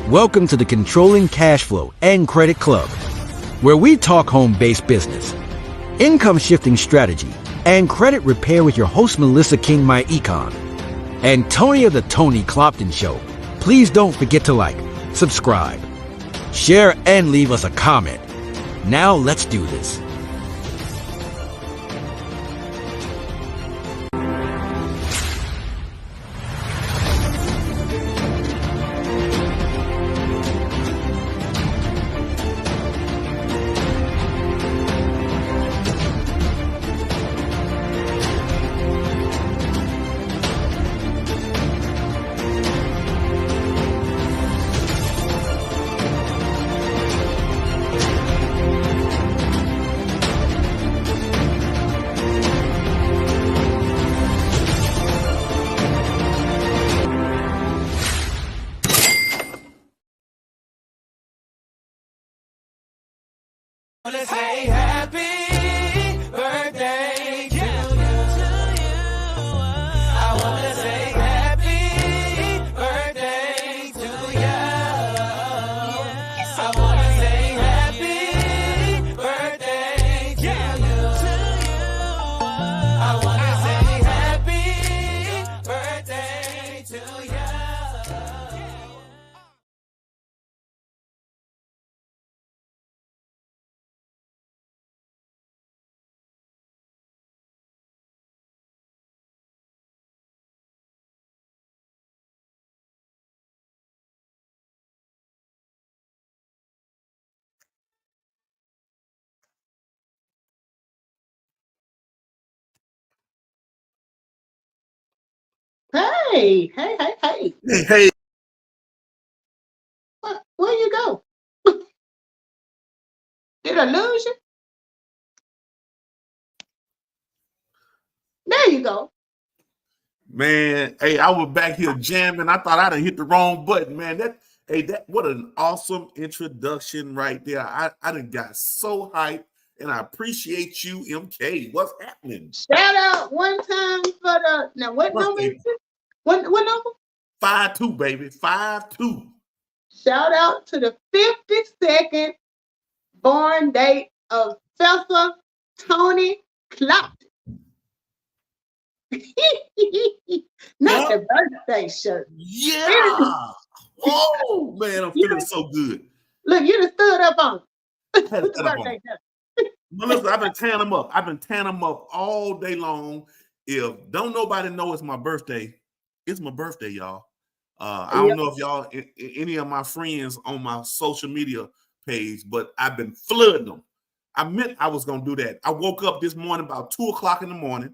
Welcome to the Controlling Cash Flow and Credit Club, where we talk home-based business, income shifting strategy, and credit repair with your host Melissa King, my econ, and Tony of the Tony Clopton Show. Please don't forget to like, subscribe, share, and leave us a comment. Now let's do this. Let's say happy birthday to you. I wanna say happy birthday to you. I wanna say happy birthday to you. I wanna say happy birthday to you. Hey. Hey, Where you go? Did I lose you? There you go. man. Hey, I was back here jamming. I thought I'd have hit the wrong button, man. What an awesome introduction right there. I done got so hyped, and I appreciate you, MK. What's happening? Shout out one time for the now. What number is it? What number? 5-2, baby. 5-2. Shout out to the 52nd born date of Professor Tony Clopton. Not the birthday shirt. Yeah. Oh, man, I'm feeling so good. Look, you done stood up on it. Had to stand up on it. Melissa, I've been tearing them up. I've been tearing them up all day long. If don't nobody know it's my birthday, it's my birthday, y'all. I don't know if y'all, any of my friends on my social media page, but I've been flooding them. I meant I was going to do that. I woke up this morning about 2 o'clock in the morning,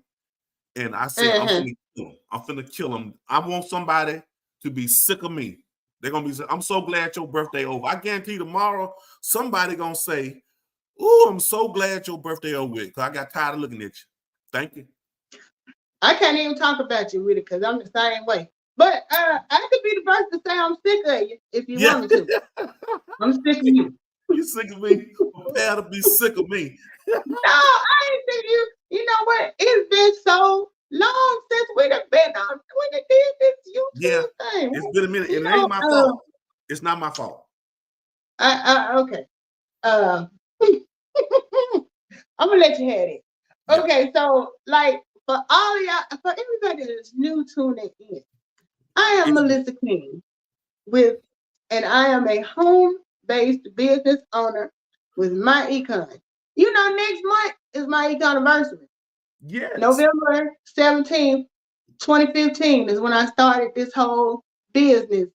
and I said, I'm finna kill them. I'm finna kill them. I want somebody to be sick of me. They're going to be, I'm so glad your birthday over. I guarantee tomorrow, somebody going to say, "Ooh, I'm so glad your birthday over with, because I got tired of looking at you." Thank you. I can't even talk about you with it because I'm the same way. But I could be the first to say I'm sick of you if you want me to. I'm sick of you. You sick of me? Prepare to be sick of me. No, I ain't sick of you. You know what? It's been so long since we've been on when it did this YouTube thing. It's been a minute, and it ain't my fault. It's not my fault. Okay. I'm gonna let you have it. Okay, so like for all of y'all, for everybody that's new tuning in, I am Melissa King and I am a home-based business owner with my econ. You know, next month is my econ anniversary. Yes. November 17th, 2015 is when I started this whole business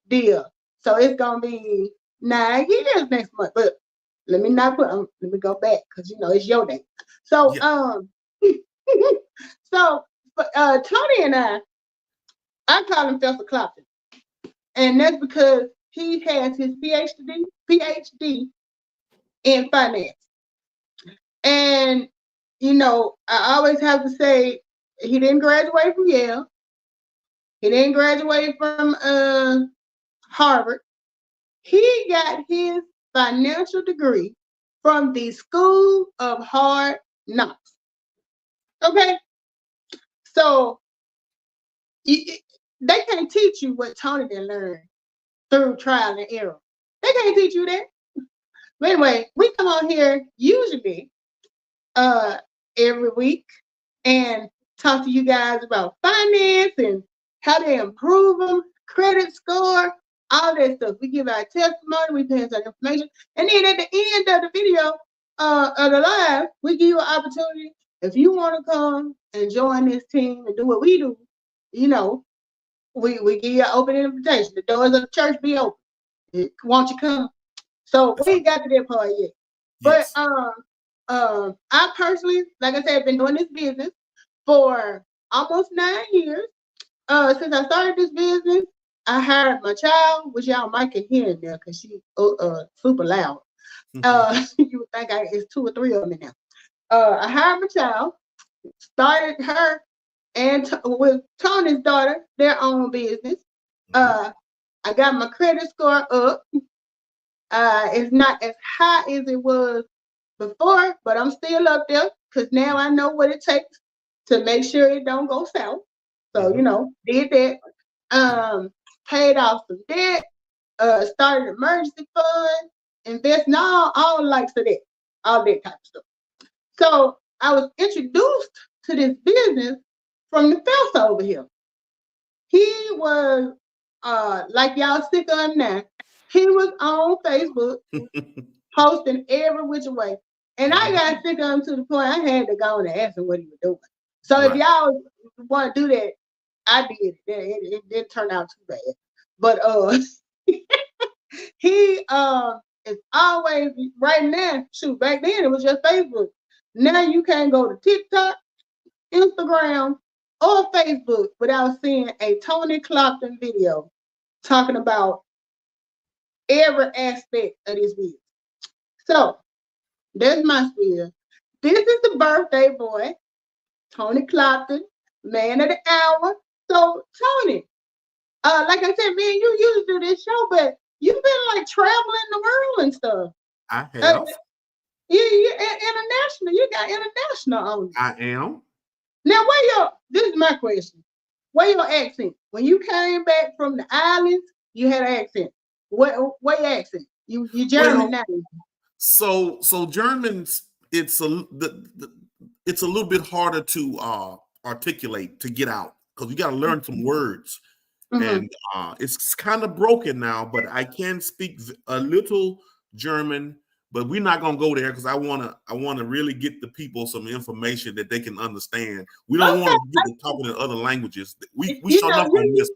deal. So it's gonna be 9 years next month. But let me not let me go back because you know it's your day. So so Tony and I call him Professor Clopton. And that's because he has his PhD in finance. And you know, I always have to say he didn't graduate from Yale. He didn't graduate from Harvard. He got his financial degree from the School of Hard Knocks. Okay? So they can't teach you what Tony didn't learn through trial and error. They can't teach you that. But anyway, we come on here usually every week and talk to you guys about finance and how to improve them, credit score, all that stuff. We give our testimony, we pass our information, and then at the end of the video, of the live, we give you an opportunity. If you want to come and join this team and do what we do, you know, we give you an open invitation. The doors of the church be open. Won't you come? So we ain't got to that part yet. Yes. But I personally, like I said, been doing this business for almost 9 years. Since I started this business, I hired my child, which y'all might can hear in there because she super loud. You would think it's 2 or 3 of them in there. I hired my child, started her and with Tony's daughter, their own business. I got my credit score up. It's not as high as it was before, but I'm still up there because now I know what it takes to make sure it don't go south. So, you know, did that. Paid off some debt, started an emergency fund, investing all likes of that, all that type of stuff. So I was introduced to this business from the Phelps over here. He was like y'all sick of him now. He was on Facebook posting every which way. And I got sick of him to the point I had to go and ask him what he was doing. So if y'all want to do that, I did it. It didn't turn out too bad. But he is always right now. Shoot, back then it was just Facebook. Now you can't go to TikTok, Instagram, or Facebook without seeing a Tony Clopton video talking about every aspect of this business. So that's my spiel. This is the birthday boy, Tony Clopton, man of the hour. So Tony, like I said, me and you used to do this show, but you've been like traveling the world and stuff. I have. You international. You got international on you. I am. Now, this is my question. Where your accent? When you came back from the islands, you had an accent. Where your accent? You German now. So Germans, it's a little bit harder to articulate, to get out, because you got to learn some words. And it's kind of broken now, but I can speak a little German. But we're not gonna go there because I wanna really get the people some information that they can understand. We don't want to get to talking in other languages. We sure enough gonna miss.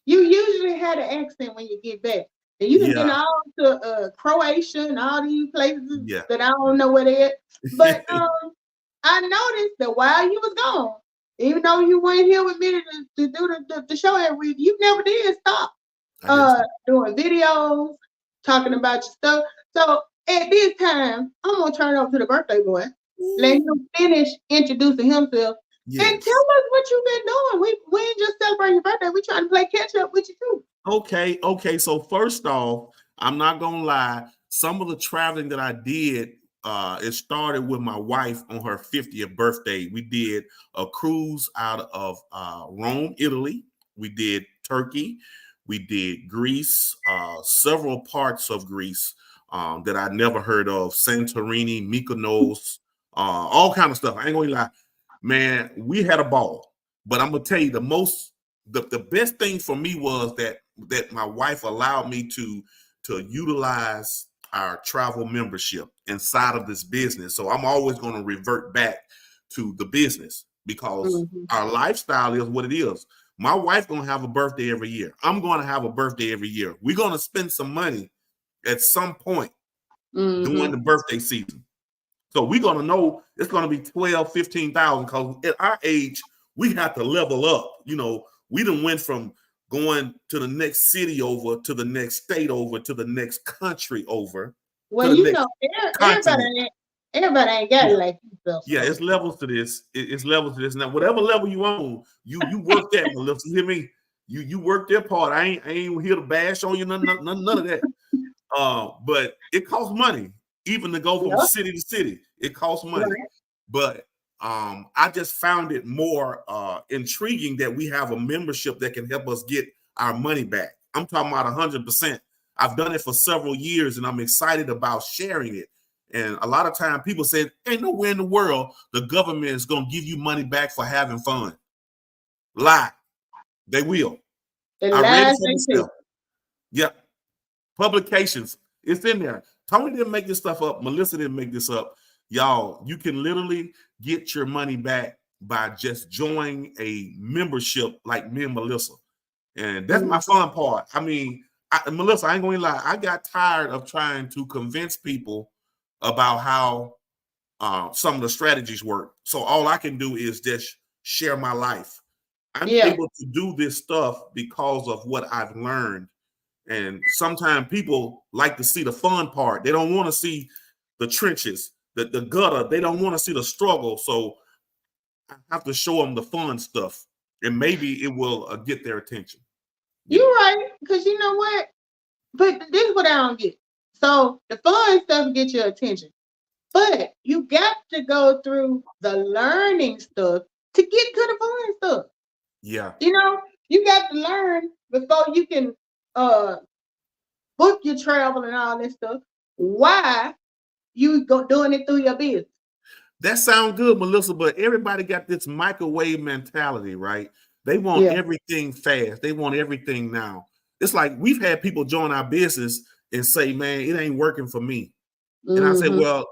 You usually had an accent when you get back, and you have been all to Croatia and all these places that I don't know where they're at. But I noticed that while you was gone, even though you weren't here with me to do the show every week, you never did stop doing videos, talking about your stuff. So at this time, I'm gonna turn it over to the birthday boy. Let him finish introducing himself and tell us what you've been doing. We ain't just celebrating your birthday. We trying to play catch up with you too. Okay. So first off, I'm not gonna lie. Some of the traveling that I did, it started with my wife on her 50th birthday. We did a cruise out of Rome, Italy. We did Turkey. We did Greece, several parts of Greece. That I never heard of, Santorini, Mykonos, all kind of stuff. I ain't gonna lie, man, we had a ball. But I'm gonna tell you the best thing for me was that my wife allowed me to utilize our travel membership inside of this business. So I'm always gonna revert back to the business because our lifestyle is what it is. My wife gonna have a birthday every year. I'm gonna have a birthday every year. We're gonna spend some money at some point during the birthday season. So we're going to know it's going to be 12, 15,000 because at our age, we have to level up. You know, we done went from going to the next city over, to the next state over, to the next country over. Well, you know, everybody ain't got it like yourself. Yeah, it's levels to this. It's levels to this. Now, whatever level you on, you work that. Melissa, you hear me? You work their part. I ain't here to bash on you, none of that. But it costs money, even to go from city to city. It costs money. Right. But I just found it more intriguing that we have a membership that can help us get our money back. I'm talking about 100%. I've done it for several years, and I'm excited about sharing it. And a lot of time people say, ain't nowhere in the world the government is going to give you money back for having fun. Lie. They will. The I read it last for thing myself. Yep. Publications. It's in there. Tony didn't make this stuff up. Melissa didn't make this up. Y'all, you can literally get your money back by just joining a membership like me and Melissa. And that's my fun part. I mean, Melissa, I ain't going to lie. I got tired of trying to convince people about how some of the strategies work. So all I can do is just share my life. I'm able to do this stuff because of what I've learned. And sometimes people like to see the fun part. They don't want to see the trenches, the gutter. They don't want to see the struggle. So I have to show them the fun stuff, and maybe it will get their attention. You're right, because you know what? But this is what I don't get. So the fun stuff gets your attention, but you got to go through the learning stuff to get to the fun stuff. Yeah. You know, you got to learn before you can book your travel and all this stuff. Why you doing it through your business? That sounds good, Melissa, but everybody got this microwave mentality, right? They want everything fast. They want everything now. It's like we've had people join our business and say, man, it ain't working for me. And I say, well,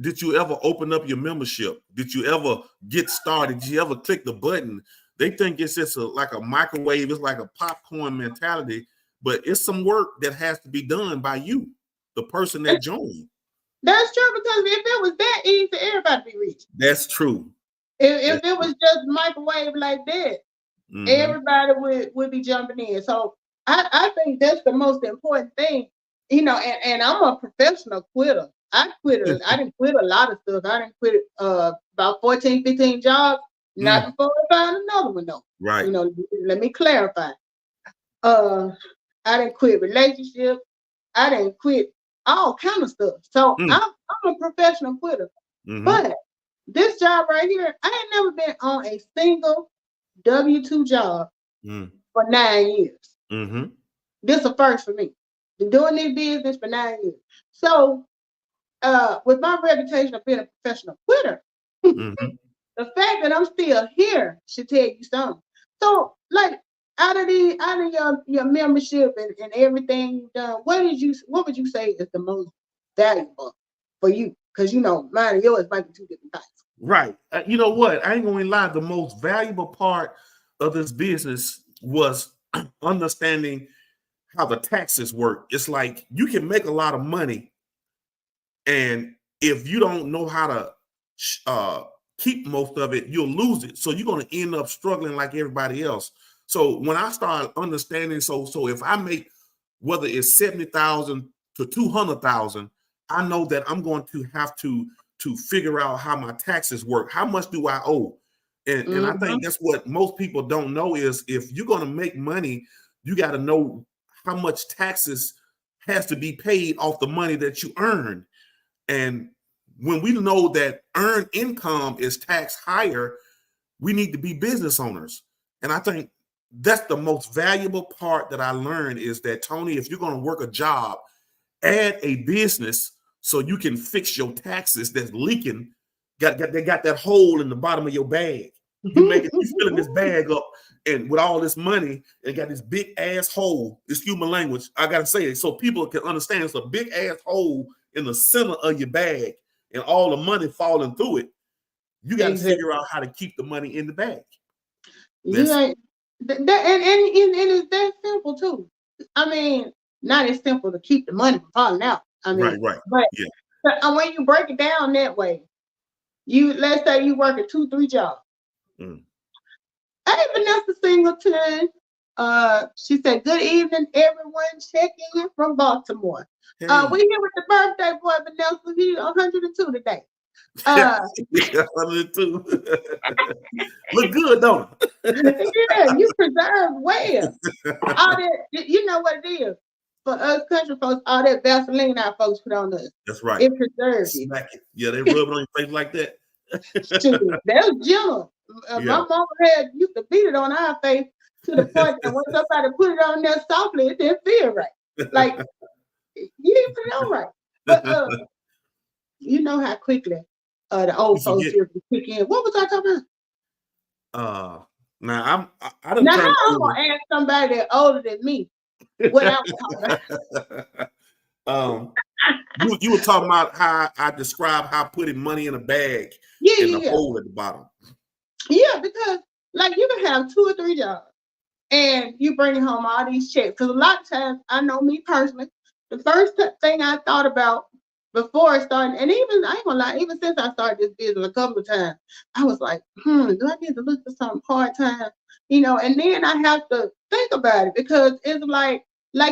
did you ever open up your membership? Did you ever get started? Did you ever click the button? They think it's just like a microwave. It's like a popcorn mentality, but it's some work that has to be done by you, the person that joined. That's true, because if it was that easy, everybody be rich. That's true. If it was just microwave like that, everybody would be jumping in. So I think that's the most important thing, you know, and I'm a professional quitter. I didn't quit a lot of stuff. I didn't quit about 14, 15 jobs, not before I found another one though. Right. You know, let me clarify. I didn't quit relationships. I didn't quit all kind of stuff. So I'm a professional quitter. But this job right here, I ain't never been on a single W-2 job for 9 years. This is a first for me. Been doing this business for 9 years. So with my reputation of being a professional quitter, the fact that I'm still here should tell you something. So like out of your membership and everything you've done, what would you say is the most valuable for you? Because you know mine and yours might be two different types. Right. You know what? I ain't going to lie. The most valuable part of this business was understanding how the taxes work. It's like you can make a lot of money, and if you don't know how to keep most of it, you'll lose it. So you're going to end up struggling like everybody else. So when I started understanding, so if I make, whether it's 70,000 to 200,000, I know that I'm going to have to figure out how my taxes work. How much do I owe? And I think that's what most people don't know is if you're going to make money, you got to know how much taxes has to be paid off the money that you earn. And when we know that earned income is taxed higher, we need to be business owners. And I think that's the most valuable part that I learned is that, Tony, if you're going to work a job, add a business so you can fix your taxes that's leaking. They got that hole in the bottom of your bag. You filling this bag up, and with all this money, they got this big ass hole. Excuse my language. I gotta say it so people can understand. It's a big ass hole in the center of your bag, and all the money falling through it. You got to figure out how to keep the money in the bag. Yeah, and it's that simple too. I mean, not as simple to keep the money from falling out. I mean, right. But when you break it down that way, let's say you work at 2-3 jobs. Hey, Vanessa Singleton. She said, "Good evening, everyone. Checking in from Baltimore. Hey. We here with the birthday boy, Vanessa. He's 102 today. 102. Look good, don't it? Yeah, you preserve well. All that, you know what it is. For us country folks, all that Vaseline our folks put on us. That's right. It preserves you. Smack it. Yeah, they rub it on your face like that. Shoot, that was gentle. My mama used to beat it on our face to the point that when somebody put it on there softly, it didn't feel right. Like you didn't put it on right. But you know how quickly the old folks here can kick in. What was I talking about? Now I don't. Now I'm gonna ask somebody that's older than me what I was talking about. You were talking about how I described how putting money in a bag and the hole at the bottom. Yeah, because like you can have 2 or 3 jobs and you bring home all these checks. Because a lot of times, I know me personally, the first thing I thought about before starting, and even I ain't gonna lie, even since I started this business a couple of times, I was like, do I need to look for something part-time? You know, and then I have to think about it because it's like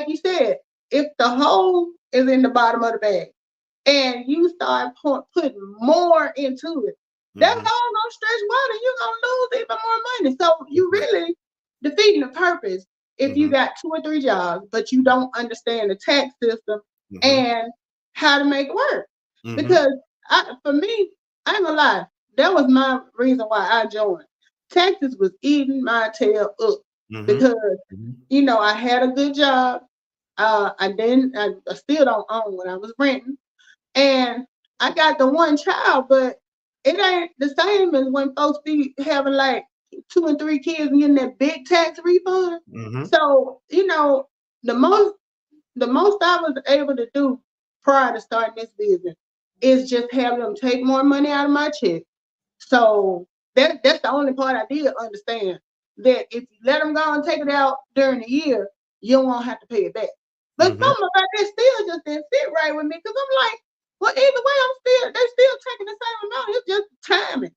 you said, if the hole is in the bottom of the bag and you start putting more into it, that hole gonna stretch water, you're gonna lose even more money. So you really defeating the purpose if you got 2 or 3 jobs, but you don't understand the tax system and how to make it work. Because for me, I ain't gonna lie, that was my reason why I joined. Texas was eating my tail up because you know I had a good job. I still don't own when I was renting, and I got the one child, but it ain't the same as when folks be having like 2 and 3 kids and getting that big tax refund. So you know the most I was able to do prior to starting this business is just have them take more money out of my check. So that's the only part I did understand, that if you let them go and take it out during the year, you won't have to pay it back. But something about that still just didn't sit right with me because I'm like, well, either way, they're still taking the same amount. It's just timing.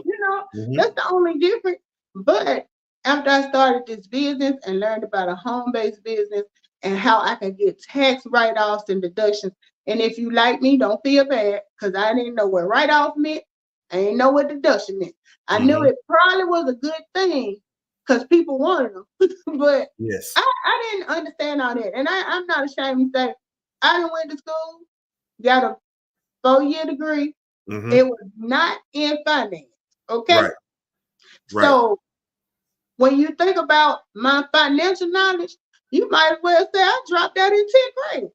You know, that's the only difference. But after I started this business and learned about a home-based business and how I can get tax write-offs and deductions, and if you like me, don't feel bad because I didn't know what write-off meant. I didn't know what deduction meant. I knew it probably was a good thing because people wanted them. But yes, I didn't understand all that. And I'm not ashamed to say I done went to school, got a 4-year degree. It was not in finance. Okay. Right. So when you think about my financial knowledge, you might as well say I dropped out in 10th grade.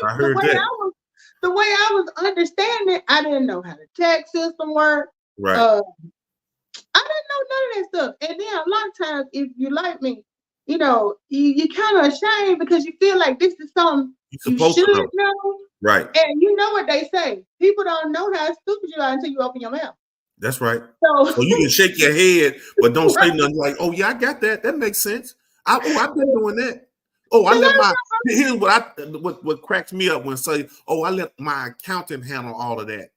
I heard that. The way I was understanding it, I didn't know how the tax system worked. Right. I didn't know none of that stuff. And then a lot of times, if you like me, you know, you kind of ashamed because you feel like this is something you should know. Right. And you know what they say. People don't know how stupid you are until you open your mouth. That's right. So you can shake your head, but don't say nothing like, oh, yeah, I got that. That makes sense. I've been doing that. Oh, I let here's what cracks me up when say, oh, I let my accountant handle all of that.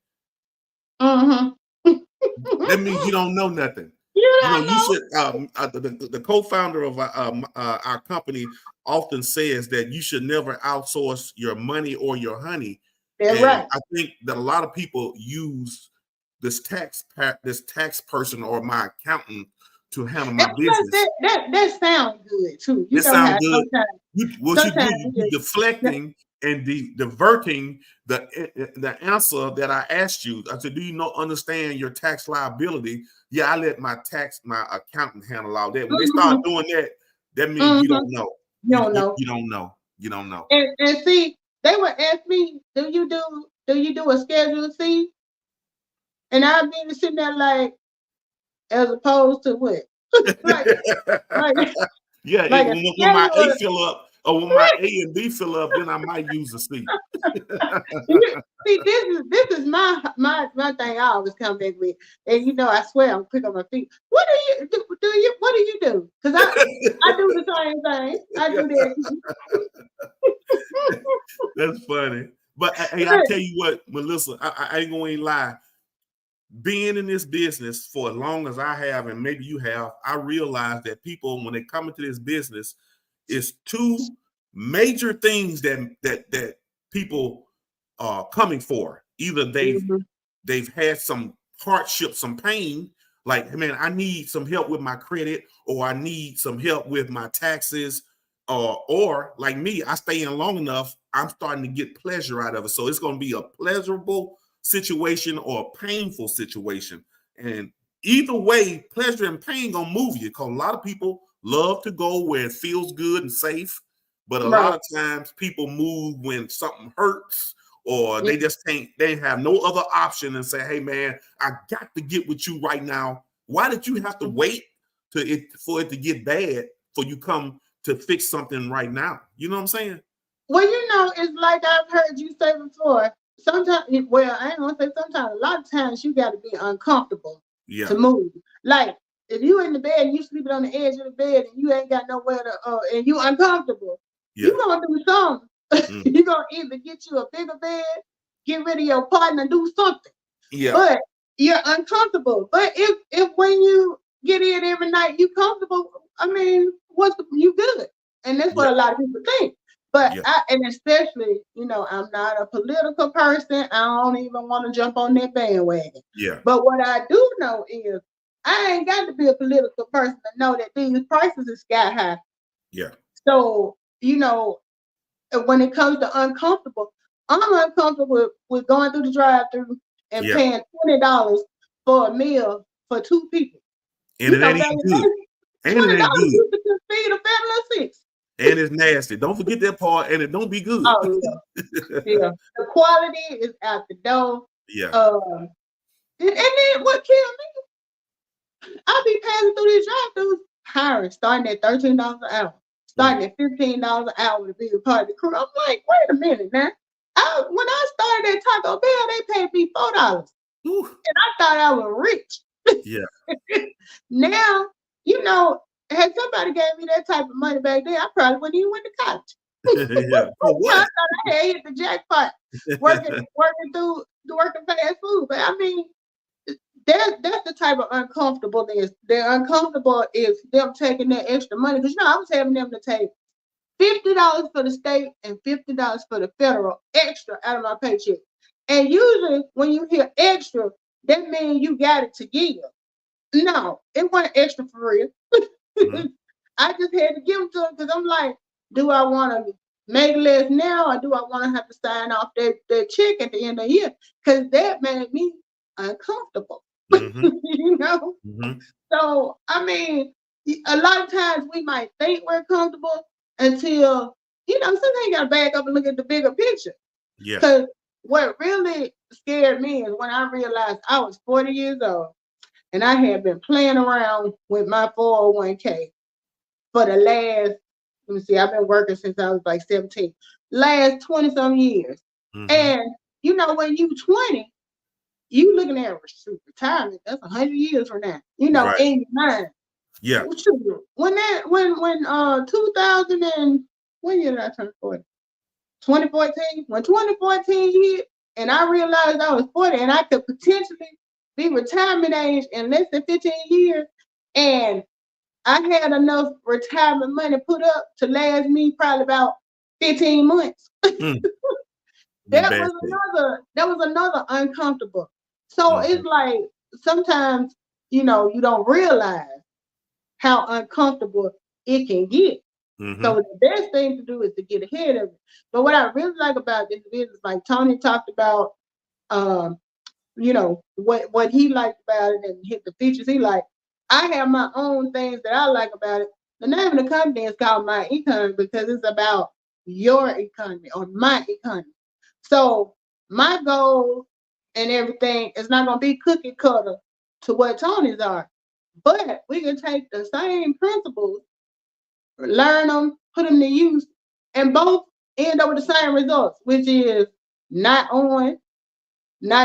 That means you don't know nothing. You should. The co-founder of our company often says that you should never outsource your money or your honey. That's right. I think that a lot of people use this tax person or my accountant to handle my business. That sounds good too. It sounds good. You're deflecting and diverting the answer that I asked you. I said, do you understand your tax liability? Yeah, I let my accountant handle all that. When they start doing that, that means you don't know. You don't know. And see, they would ask me, do you do a Schedule C? And I'd be sitting there like, as opposed to what? When my A fill up, or when my A and B fill up, then I might use a C. See, this is my thing. I always come back with, and you know, I swear I'm quick on my feet. What do you do? What do you do? Because I do the same thing. I do that. That's funny. But hey, I tell you what, Melissa, I ain't gonna lie. Being in this business for as long as I have, and maybe you have, I realize that people, when they come into this business, it's 2 major things that people are coming for. Either they've had some hardship, some pain, like, man, I need some help with my credit, or I need some help with my taxes, or like me, I stay in long enough, I'm starting to get pleasure out of it. So it's going to be a pleasurable situation or a painful situation. And either way, pleasure and pain gonna move you, because a lot of people love to go where it feels good and safe, but a Right. lot of times people move when something hurts or Yeah. they just can't, they have no other option and say, hey man, I got to get with you right now. Why did you have to wait for it to get bad for you come to fix something right now? You know what I'm saying? Well, it's like I've heard you say before. Sometimes, well, I ain't gonna say sometimes. A lot of times, you got to be uncomfortable Yeah. to move. Like if you in the bed and you sleeping on the edge of the bed and you ain't got nowhere to, and you uncomfortable, Yeah. you gonna do something. Mm. You gonna either get you a bigger bed, get rid of your partner, do something. Yeah. But you're uncomfortable. But if when you get in every night, you comfortable. I mean, you good? And that's what Yeah. a lot of people think. But Yeah. and especially, I'm not a political person. I don't even want to jump on that bandwagon. Yeah. But what I do know is I ain't got to be a political person to know that these prices is sky high. Yeah. So, when it comes to uncomfortable, I'm uncomfortable with going through the drive-through and Yeah. paying $20 for a meal for 2 people. And it ain't even good. And it ain't $20 good. you can feed a family of 6. And it's nasty. Don't forget that part. And it don't be good. Oh yeah. The quality is out the door. Yeah. And then what killed me? I be passing through these drive-thrus, hiring, starting at $13 an hour, starting at $15 an hour to be a part of the crew. I'm like, wait a minute now. When I started at Taco Bell, they paid me $4. Ooh. And I thought I was rich. Yeah. Now, had somebody gave me that type of money back then, I probably wouldn't even went to college. Yeah. For I what? thought I had hit the jackpot working fast food. But I mean, that's the type of uncomfortableness. The uncomfortable is them taking that extra money. Because I was having them to take $50 for the state and $50 for the federal extra out of my paycheck. And usually when you hear extra, that means you got it to give. No, it wasn't extra for real. Mhm. I just had to give them to them because I'm like, do I want to make less now or do I want to have to sign off that check at the end of the year? Because that made me uncomfortable. Mhm. Mhm. So, I mean, a lot of times we might think we're comfortable until, sometimes you got to back up and look at the bigger picture. Yeah. Because what really scared me is when I realized I was 40 years old and I had been playing around with my 401k for the last, let me see, I've been working since I was like 17, last 20 some years. Mhm. And, when you 20, you looking at retirement, that's 100 years from now, Right. in your mind. Yeah. When 2000 and when year did I turn 40? 2014. When 2014 hit, and I realized I was 40, and I could potentially be retirement age in less than 15 years, and I had enough retirement money put up to last me probably about 15 months. Mm. That Bad was another uncomfortable. So Mhm. it's like sometimes you don't realize how uncomfortable it can get. Mhm. So the best thing to do is to get ahead of it. But what I really like about this business, like Tony talked about, what he liked about it and hit the features he liked. I have my own things that I like about it. The name of the company is called My Economy because it's about your economy or my economy. So my goal and everything is not going to be cookie cutter to what Tony's are, but we can take the same principles, learn them, put them to use, and both end up with the same results, which is not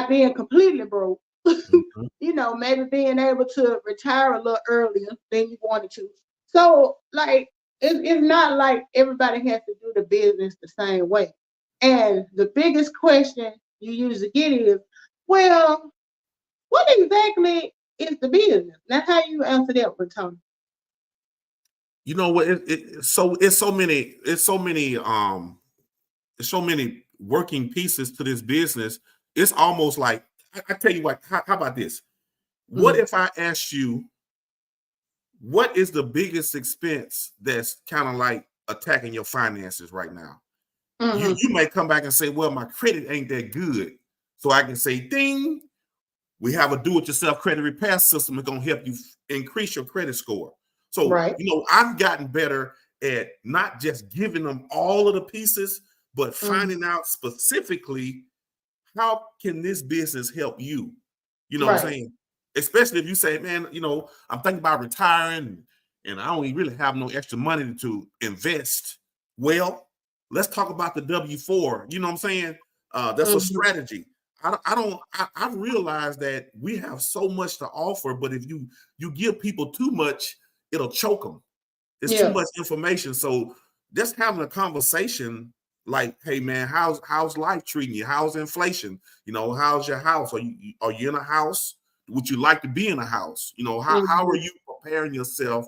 being completely broke, Mhm. maybe being able to retire a little earlier than you wanted to. So, like, it's not like everybody has to do the business the same way. And the biggest question you usually get is, well, what exactly is the business? Now, how you answer that with Tony? You know what? It's so many working pieces to this business. It's almost like I tell you what. How about this? What if I asked you, what is the biggest expense that's kind of like attacking your finances right now? You may come back and say, well, my credit ain't that good. So I can say, ding, we have a do-it-yourself credit repair system that's going to help you increase your credit score. So, Right. I've gotten better at not just giving them all of the pieces, but finding out specifically how can this business help you? You know what I'm Right. saying? Especially if you say, man, I'm thinking about retiring and I don't even really have no extra money to invest. Well, let's talk about the W-4. You know what I'm saying? That's a strategy. I realize that we have so much to offer, but if you give people too much, it'll choke them. It's too Yeah. much information. So just having a conversation like, hey man, how's life treating you? How's inflation? How's your house? Are you in a house? Would you like to be in a house? How are you preparing yourself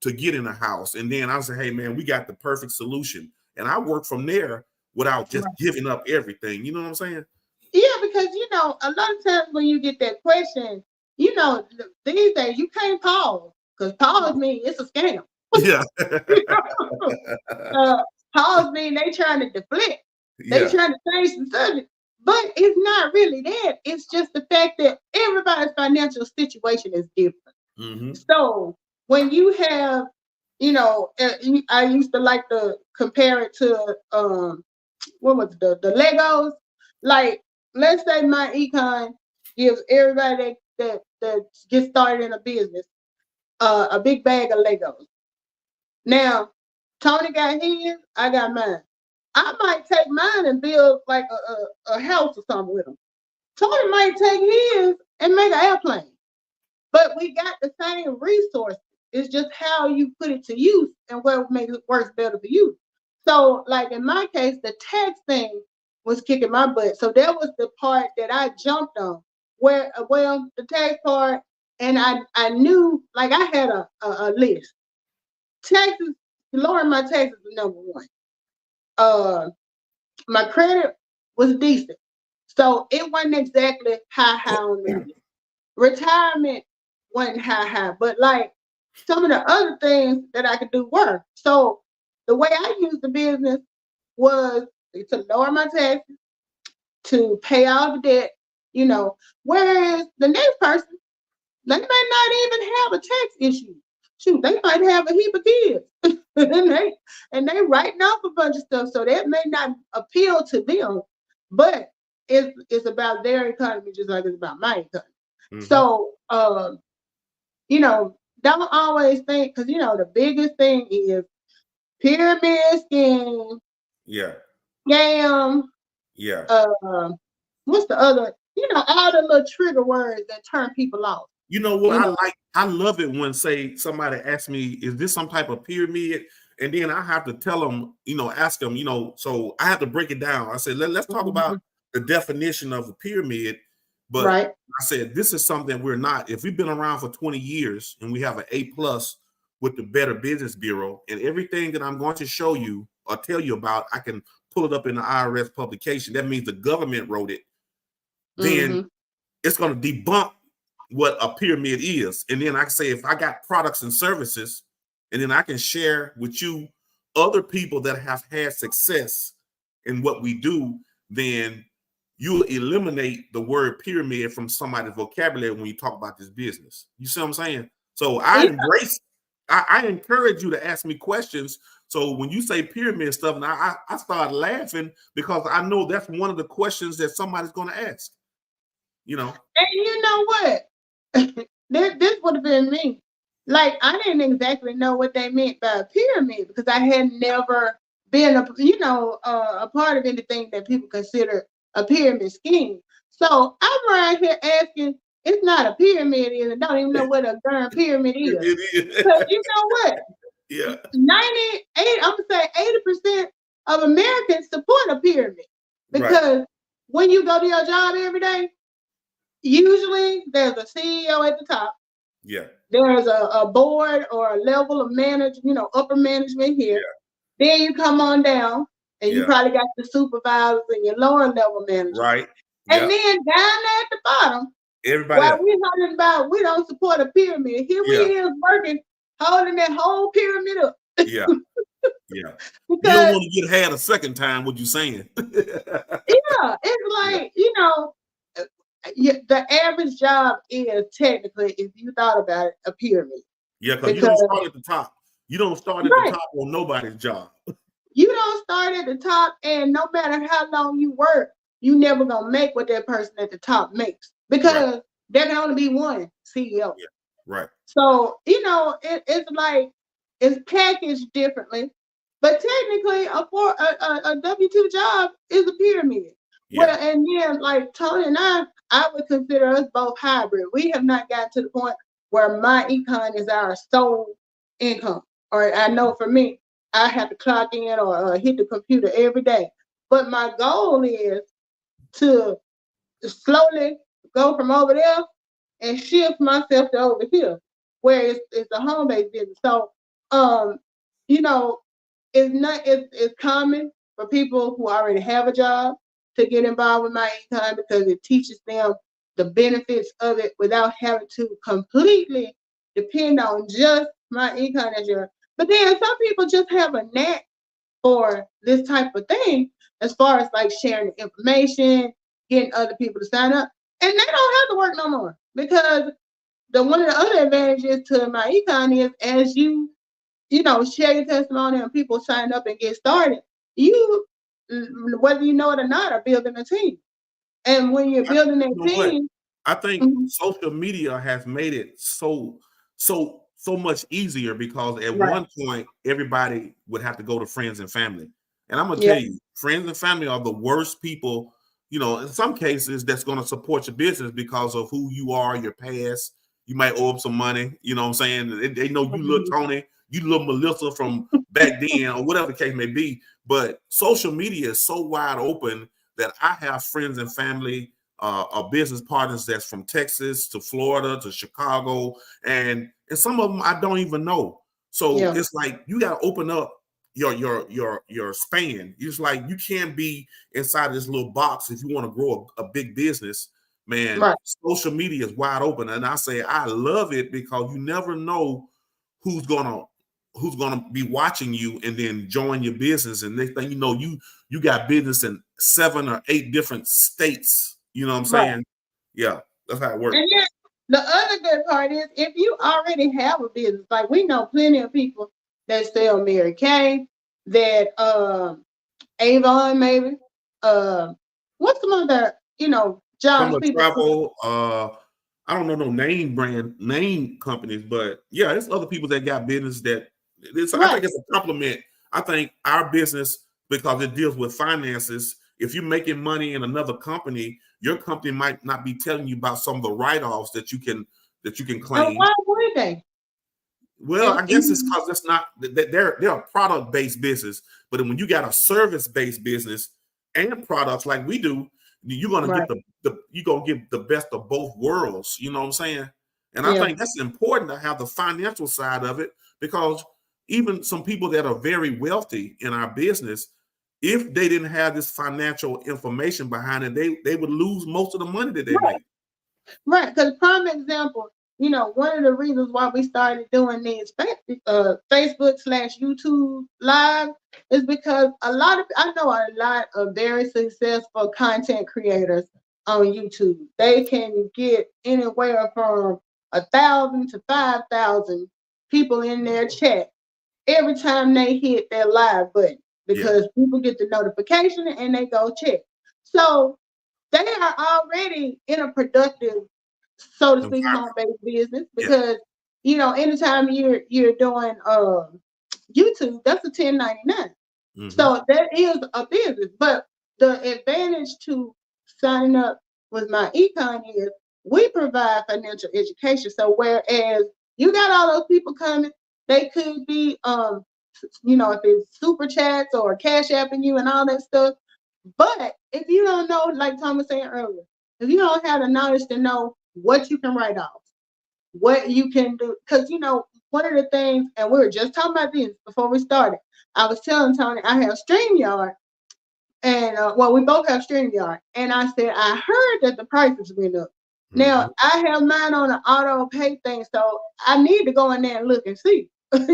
to get in a house? And then I say, hey man, we got the perfect solution. And I work from there without just giving up everything. You know what I'm saying? Yeah, because a lot of times when you get that question, these days you can't pause because pause means it's a scam. Yeah. Pause mean they trying to deflect. They Yeah. trying to change the subject. But it's not really that. It's just the fact that everybody's financial situation is different. Mhm. So when you have, I used to like to compare it to what was the Legos? Like, let's say my econ gives everybody that gets started in a business a big bag of Legos. Now, Tony got his, I got mine. I might take mine and build like a house or something with him. Tony might take his and make an airplane. But we got the same resources. It's just how you put it to use and what makes it work better for you. So, like in my case, the tax thing was kicking my butt. So that was the part that I jumped on. The tax part, and I knew, like I had a list. Taxes, lowering my taxes was number one. My credit was decent. So it wasn't exactly high on the list. Retirement wasn't high, but like some of the other things that I could do were. So the way I used the business was to lower my taxes, to pay all the debt, whereas the next person, they may not even have a tax issue. Shoot, they might have a heap of kids. and they writing off a bunch of stuff. So that may not appeal to them, but it's about their economy just like it's about my economy. Mhm. So don't always think, because the biggest thing is pyramid scheme, Yeah. scam, Yeah. what's the other, all the little trigger words that turn people off. You know what I like? I love it when, say, somebody asks me, is this some type of pyramid? And then I have to tell them, ask them, so I have to break it down. I said, let's talk about the definition of a pyramid. But Right. I said, this is something we're not. If we've been around for 20 years and we have an A+ with the Better Business Bureau, and everything that I'm going to show you or tell you about, I can pull it up in the IRS publication. That means the government wrote it. Then it's going to debunk what a pyramid is. And then I can say, if I got products and services, and then I can share with you other people that have had success in what we do, then you'll eliminate the word pyramid from somebody's vocabulary when you talk about this business. You see what I'm saying? So I embrace, I encourage you to ask me questions. So when you say pyramid stuff, and I start laughing because I know that's one of the questions that somebody's going to ask. And you know what? this would have been me. Like, I didn't exactly know what they meant by a pyramid because I had never been a part of anything that people consider a pyramid scheme. So I'm right here asking, it's not a pyramid, and I don't even know what a darn pyramid is. Because you know what? Yeah. 98, I'm gonna say 80% of Americans support a pyramid because when you go to your job every day, usually there's a CEO at the top. Yeah. There's a board or a level of management, upper management here. Yeah. Then you come on down and you probably got the supervisors and your lower level managers. Right. And then down there at the bottom, everybody while we're talking about we don't support a pyramid, here we is working, holding that whole pyramid up. Yeah. Yeah. You don't want to get had a second time, what you saying. Yeah, it's like, the average job is technically, if you thought about it, a pyramid. Yeah, because you because don't start at the top. You don't start at the right, top on nobody's job. you don't start at the top, and no matter how long you work, you never gonna make what that person at the top makes Right. because there can only be one CEO. Yeah. Right. So it's like it's packaged differently, but technically a W-2 job is a pyramid. Yeah. Well, and then like Tony and I would consider us both hybrid. We have not gotten to the point where my econ is our sole income. Or I know for me, I have to clock in or hit the computer every day. But my goal is to slowly go from over there and shift myself to over here, where it's a home-based business. So, you know, it's common for people who already have a job to get involved with my econ because it teaches them the benefits of it without having to completely depend on just my econ as your. But then some people just have a knack for this type of thing, as far as like sharing the information, getting other people to sign up, and they don't have to work no more because one of the other advantages to my econ is as share your testimony and people sign up and get started, you whether you know it or not are building a team. And when you're building You that know what? team, I think mhm, social media has made it so much easier because at right, one point everybody would have to go to friends and family. And I'm gonna yeah, tell you, friends and family are the worst people, in some cases that's gonna support your business because of who you are, your past. You might owe them some money, you know what I'm saying? They know you look mhm, Tony, you look Melissa from back then, or whatever the case may be. But social media is so wide open that I have friends and family business partners that's from Texas to Florida to Chicago, and some of them I don't even know. So yeah, it's like you got to open up your span. It's like you can't be inside this little box if you want to grow a big business. Man, right, social media is wide open, and I say I love it because you never know who's gonna who's gonna be watching you and then join your business. And next thing you know, you got business in 7 or 8 different states. You know what I'm right. saying? Yeah, that's how it works. And then the other good part is if you already have a business, like we know plenty of people that sell Mary Kay, that Avon maybe, what's some other Some jobs of the people do? travel, I don't know no name companies, but yeah, there's other people that got business that I Right. think it's a compliment. I think our business, because it deals with finances, if you're making money in another company, your company might not be telling you about some of the write-offs that you can And claim. why would they? Well, I guess it's because that's not they're a product-based business, but when you got a service-based business and products like we do, you're gonna get Right. you're gonna get the best of both worlds. You know what I'm saying? And I Yeah. think that's important to have the financial side of it because even some people that are very wealthy in our business, if they didn't have this financial information behind it, they would lose most of the money that they Right. make. Right. Because prime example, one of the reasons why we started doing these Facebook/YouTube live is because I know a lot of very successful content creators on YouTube. They can get anywhere from 1,000 to 5,000 people in their chat every time they hit their live button Yeah, because people get the notification and they go check. So they are already in a productive, so to speak, environment. home-based business Yeah. because anytime you're doing YouTube, that's a 1099. Mhm. So that is a business. But the advantage to signing up with my econ is we provide financial education. So whereas you got all those people coming, they could be if it's super chats or cash apping you and all that stuff. But if you don't know, like Tom was saying earlier, if you don't have the knowledge to know what you can write off, what you can do, because one of the things, and we were just talking about this before we started. I was telling Tony I have StreamYard, and well, we both have StreamYard, and I said I heard that the prices went up. Now Mhm. I have mine on an auto pay thing, so I need to go in there and look and see, But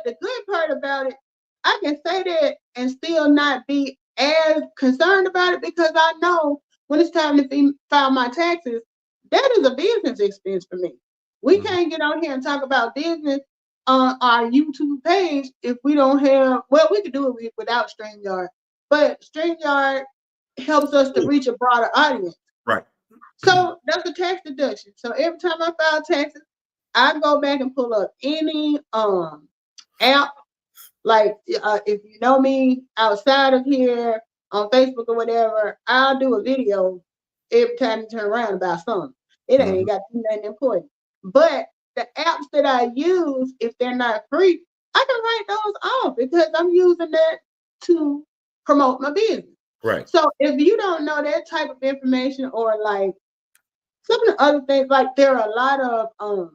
the good part about it, I can say that and still not be as concerned about it because I know when it's time to file my taxes, that is a business expense for me. We Mhm. can't get on here and talk about business on our YouTube page if we don't have. Well, we could do it without StreamYard, but StreamYard helps us to reach a broader audience. Right. So that's a tax deduction. So every time I file taxes, I go back and pull up any app. Like if you know me outside of here on Facebook or whatever, I'll do a video every time you turn around about something. It Mhm. ain't got to be nothing important. But the apps that I use, if they're not free, I can write those off because I'm using that to promote my business. Right. So if you don't know that type of information, or like some of the other things, like there are a lot of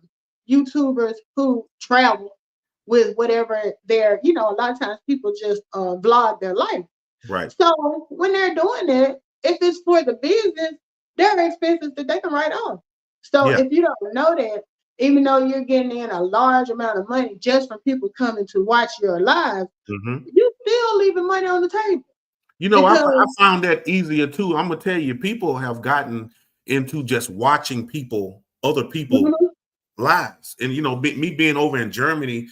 YouTubers who travel with whatever they're, a lot of times people just vlog their life. Right. So when they're doing it, if it's for the business, there are expenses that they can write off. So Yeah. if you don't know that, even though you're getting in a large amount of money just from people coming to watch your live, Mhm. you still leaving money on the table. You know, I Because found that easier too. I'm gonna tell you, people have gotten into just watching other people Mhm. lives, and me being over in Germany,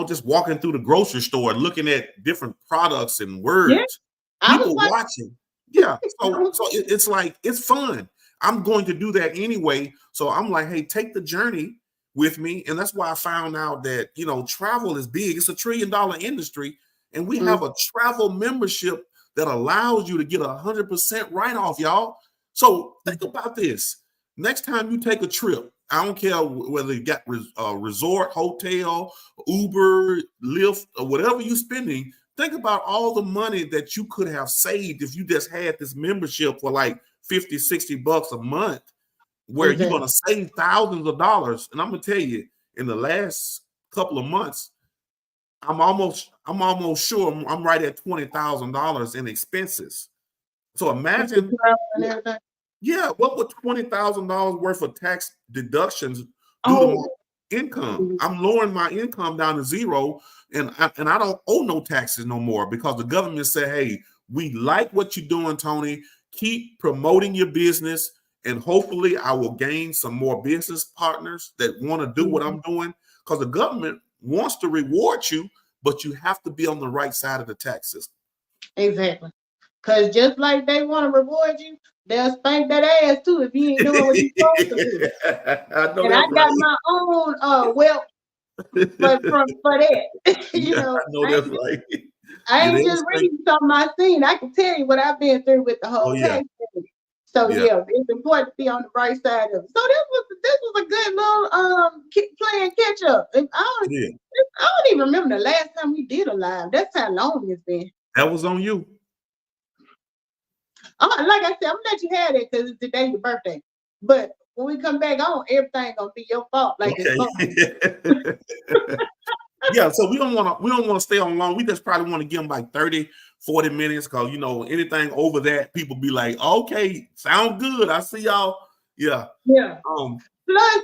just walking through the grocery store, looking at different products and Yeah, words, I was people like, watching. Yeah, I was it's like it's fun. I'm going to do that anyway. So I'm like, hey, take the journey with me, and that's why I found out that travel is big. It's $1 trillion industry, and we mm, have a travel membership that allows you to get 100% write off, y'all. So think about this. Next time you take a trip, I don't care whether you got resort, hotel, Uber, Lyft, or whatever you're spending. Think about all the money that you could have saved if you just had this membership for like 50, $60 a month, where you're going exactly. to save thousands of dollars. And I'm going to tell you, in the last couple of months, I'm almost sure I'm right at $20,000 in expenses. So With the imagine, travel and everything. yeah, what would $20,000 worth of tax deductions do to my Oh, income? mhm. I'm lowering my income down to zero, and I don't owe no taxes no more because the government said, "Hey, we like what you're doing, Tony. Keep promoting your business, and hopefully, I will gain some more business partners that want to do what Mhm. I'm doing." Because the government wants to reward you, but you have to be on the right side of the tax system. Exactly. Because just like they want to reward you, they'll spank that ass too if you ain't doing what you're supposed to do. I know And I that's got right. my own wealth for that. Yeah, I know I that's ain't just, right. I Yeah, ain't they just was like, reading something I seen. I can tell you what I've been through with the oh whole yeah, tax thing. So yeah, yeah, it's important to be on the right side of it. So this was a good little playing catch up. And it is. I don't even remember the last time we did a live. That's how long it's been. That was on you. Like I said, I'm gonna let you have it because it's today your birthday. But when we come back on, everything gonna be your fault, like it's fun. Okay. Yeah, so we don't want to stay on long. We just probably want to give them like 30, 40 minutes because anything over that, people be like, okay, sound good. I see y'all. Yeah. Yeah. Um, Plus,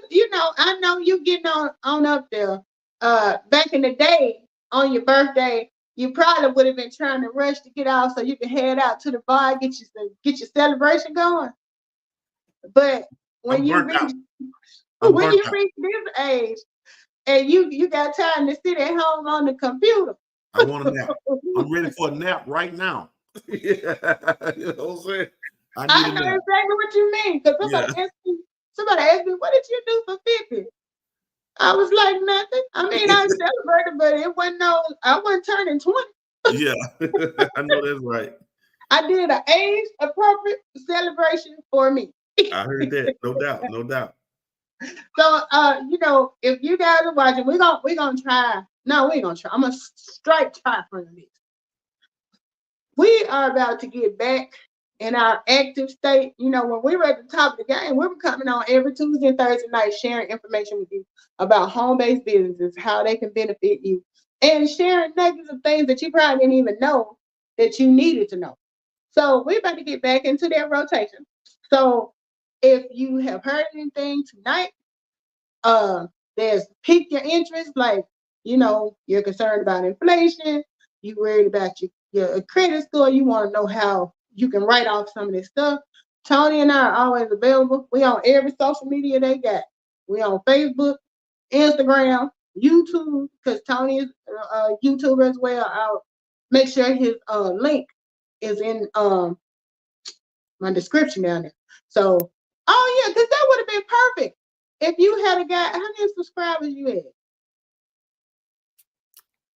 I know you getting on up there. Back in the day, on your birthday, you probably would have been trying to rush to get out so you can head out to the bar, get your celebration going. But when I'm you burnt reach out. I'm burnt out. this age and you got time to sit at home on the computer. I want a nap. I'm ready for a nap right now. Yeah. You know what I'm saying? I need I a know nap. exactly what you mean. Because Yeah. somebody asked me, what did you do for 50? I was like, nothing. I mean, I celebrated, but I wasn't turning 20. Yeah. I know that's right. I did an age appropriate celebration for me. I heard that. No doubt. No doubt. So, if you guys are watching, we're gonna try. No, we ain't gonna try. I'm gonna strike try for this. We are about to get back in our active state. When we were at the top of the game, we were coming on every Tuesday and Thursday night sharing information with you about home-based businesses, how they can benefit you, and sharing nuggets of things that you probably didn't even know that you needed to know. So we're about to get back into that rotation. So if you have heard anything tonight, there's piqued your interest, like you're concerned about inflation, you worried about your credit score, you want to know how you can write off some of this stuff. Tony and I are always available. We on every social media they got. We on Facebook, Instagram, YouTube, because Tony is a YouTuber as well. I'll make sure his link is in my description down there. So, oh yeah, because that would have been perfect if you had a guy. How many subscribers you had?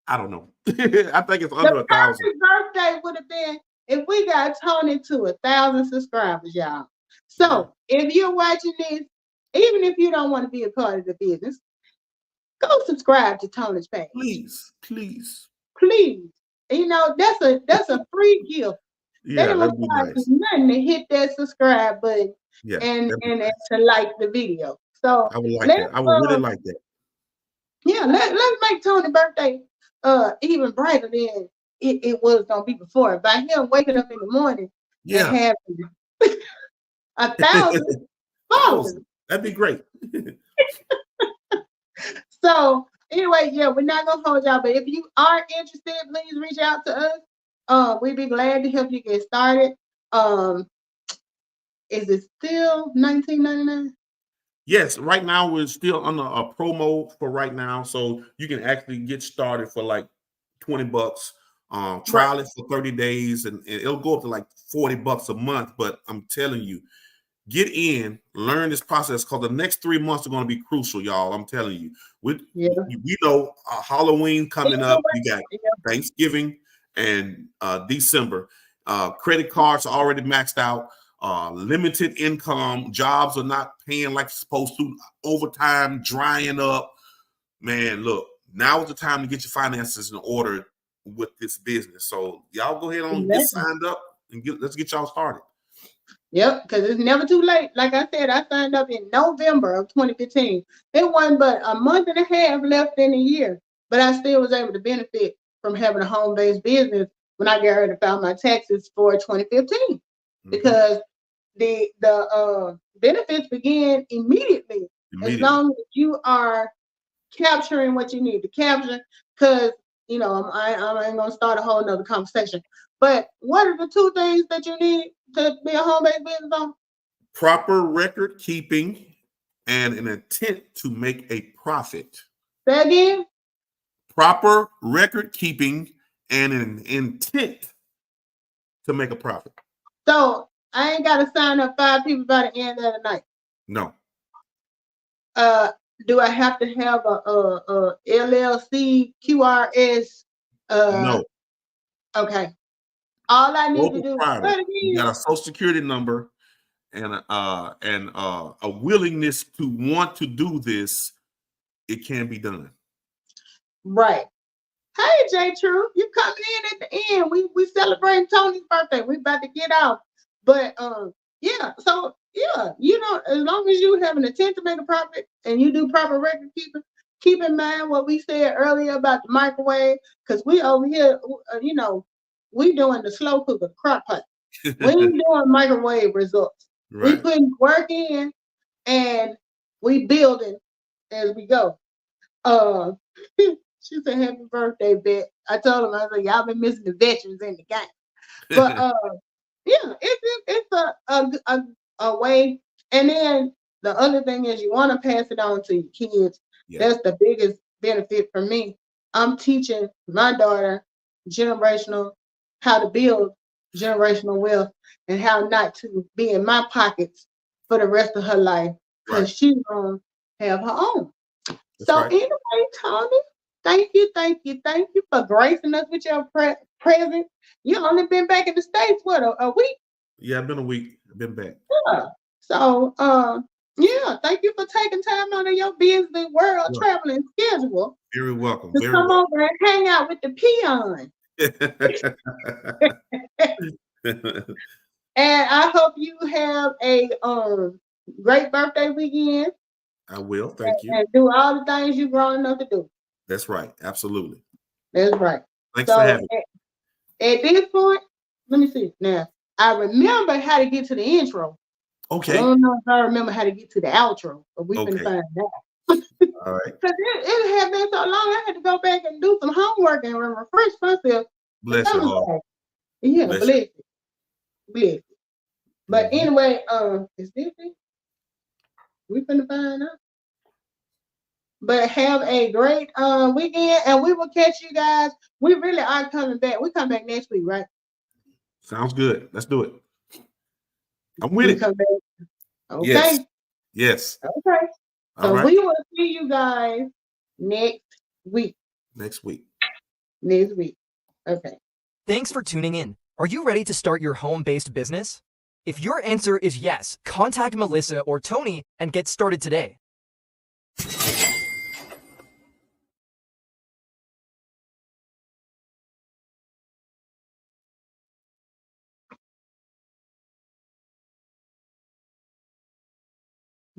I don't know. I think it's under The 1,000. perfect birthday would have been if we got Tony to 1,000 subscribers, y'all. So if you're watching this, even if you don't want to be a part of the business, go subscribe to Tony's page. Please, please. Please. You know, that's a free gift. Yeah, They don't that'd be require nice. nothing to hit that subscribe button Yeah, and that'd be nice. to like the video. So I would like let's, that. I would really like that. yeah, let's make Tony's birthday even brighter than it was gonna be before. By him waking up in the morning and Yeah. having 1,000 followers. That'd be great. So anyway, yeah, we're not gonna hold y'all, but if you are interested, please reach out to us. We'd be glad to help you get started. Is it still $19.99? Yes, right now we're still under a promo for right now, so you can actually get started for like $20. Trial it for 30 days, and it'll go up to like $40 a month. But I'm telling you, get in, learn this process, because the next 3 months are going to be crucial, y'all. I'm telling you. We know Halloween coming up. We got Thanksgiving and December. Credit cards are already maxed out. Limited income. Jobs are not paying like supposed to. Overtime drying up. Man, look, now is the time to get your finances in order with this business. So y'all go ahead on, get signed up, and let's get y'all started. Yep, because it's never too late. Like I said, I signed up in November of 2015. It wasn't but a month and a half left in the year, but I still was able to benefit from having a home-based business when I got ready to file my taxes for 2015, because the benefits begin immediately as long as you are capturing what you need to capture. Because you know, I ain't gonna start a whole nother conversation. But what are the 2 things that you need to be a home-based business on? Proper record keeping and an intent to make a profit. Say again? Proper record keeping and an intent to make a profit. So I ain't got to sign up 5 people by the end of the night. No. Do I have to have a LLC, QRS? No. Okay. All I need to do you got a social security number and a willingness to want to do this. It can be done. Right. Hey, J. True, you coming in at the end. We celebrating Tony's birthday. We about to get off. But yeah, so yeah, you know, as long as you have an intent to make a profit and you do proper record keeping, keep in mind what we said earlier about the microwave, because we over here, you know, we doing the slow cooker, crock pot. We ain't doing microwave results. Right. We putting work in and we building as we go. She said, "Happy birthday, Bet." I told him, I said, "Y'all been missing the veterans in the game." But yeah, it's a way. And then the other thing is you want to pass it on to your kids. Yeah. That's the biggest benefit for me. I'm teaching my daughter how to build generational wealth and how not to be in my pockets for the rest of her life, because she's gonna have her own. That's so anyway, Tony, thank you for gracing us with your presence. You only been back in the States, what, a week? Yeah, I've been a week. I've been back. Yeah. So yeah, thank you for taking time out of your busy world traveling schedule. Very welcome. To come over and hang out with the peon. And I hope you have a great birthday weekend. I will. Thank you. And do all the things you're growing up to do. That's right. Absolutely. That's right. Thanks for having me. At this point, let me see. Now, I remember how to get to the intro. Okay. I don't know if I remember how to get to the outro, but we can find out. All right. Because it had been so long, I had to go back and do some homework and refresh myself. Bless you all. Yeah, bless you. But anyway, is this it? We finna find out. But have a great weekend, and we will catch you guys. We really are coming back. We come back next week, right? Sounds good. Let's do it. I'm with We it. come back. Yes. Okay. Yes. Okay. All So right. we will see you guys next week. Next week. Next week. Okay. Thanks for tuning in. Are you ready to start your home-based business? If your answer is yes, contact Melissa or Tony and get started today.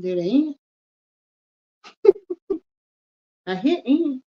Did it end? I hit end.